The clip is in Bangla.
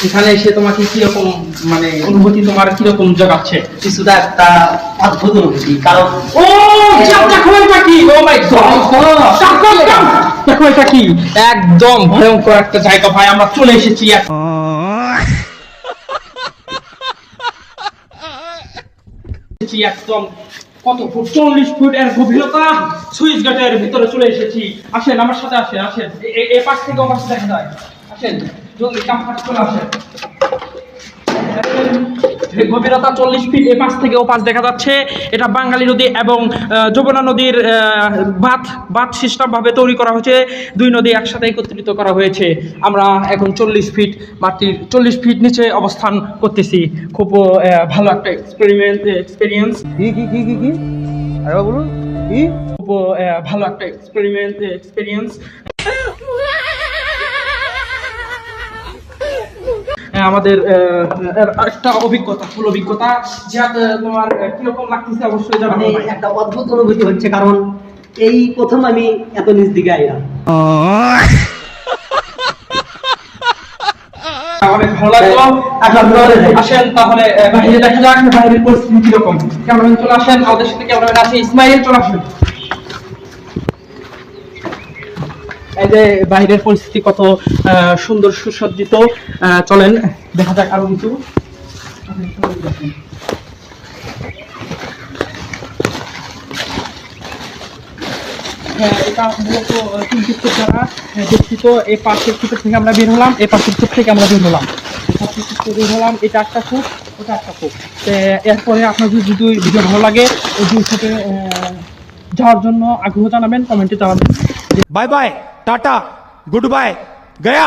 এখানে এসে তোমাকে কিরকম মানে অনুভূতি তোমার কিরকম জাগাচ্ছে? কিছুটা একটা অদ্ভুত অনুভূতি, কারণ ও দেখো এটা কি, ও মাই গড দেখো এটা কি, একদম ভয়ঙ্কর একটা জায়গা ভাই, আমরা চলে এসেছি একদম কত ফুট, 40 ফুট এর গভীরতা, সুইচ গেটের ভিতরে চলে এসেছি। আসেন আমার সাথে, আসেন আসেন, এই পাশ থেকে ও পাশে দেখা যায়, আসেন জলদি কামফার্ট চলে আসেন। গভীরতা 40 ফিট, এ পাশ থেকে ও পাশ দেখা যাচ্ছে। এটা বাঙালি নদী এবং যমুনা নদীর বাঁধ সিস্টেম ভাবে তৈরি করা হয়েছে, দুই নদী একসাথে একত্রিত করা হয়েছে। আমরা এখন 40 ফিট মাটির 40 ফিট নিচে অবস্থান করতেছি। খুব ভালো একটা এক্সপেরিয়েন্স আরে বলুন কি, খুব ভালো একটা এক্সপেরিয়েন্স। আমাদের একটা অভিজ্ঞতা, ফুল অভিজ্ঞতা। যাতে তোমার কিরকম লাগতেছে অবশ্যই জানাবো। একটা অদ্ভুত অনুভূতি হচ্ছে, কারণ এই প্রথম আমি এত নিচ দিকে আইলাম। অনেক ভালো লাগলো। আসেন তাহলে বাইরে দেখা যাক বাইরের পরিস্থিতি কিরকম। ক্যামেরাম্যান চলে আসেন, আমাদের সাথে ক্যামেরাম্যান আছে ইসমাইল, চলে আসেন। এই যে বাইরের পরিস্থিতি কত সুন্দর সুসজ্জিত, চলেন দেখা যাক আরো কিছু। এটা মূলত 3টি ফুট দ্বারা গঠিত। এই পাশের ফুট থেকে আমরা বের হলাম, এই পাশের ফুট থেকে আমরা বের হলাম, বের হলাম। এটা একটা ফুট, ওটা একটা ফুট। এরপরে আপনার যদি ভিডিও ভালো লাগে ওই 2 ফুটে যাওয়ার জন্য আগ্রহ জানাবেন, কমেন্টে জানাবেন। Bye bye tata good bye गया।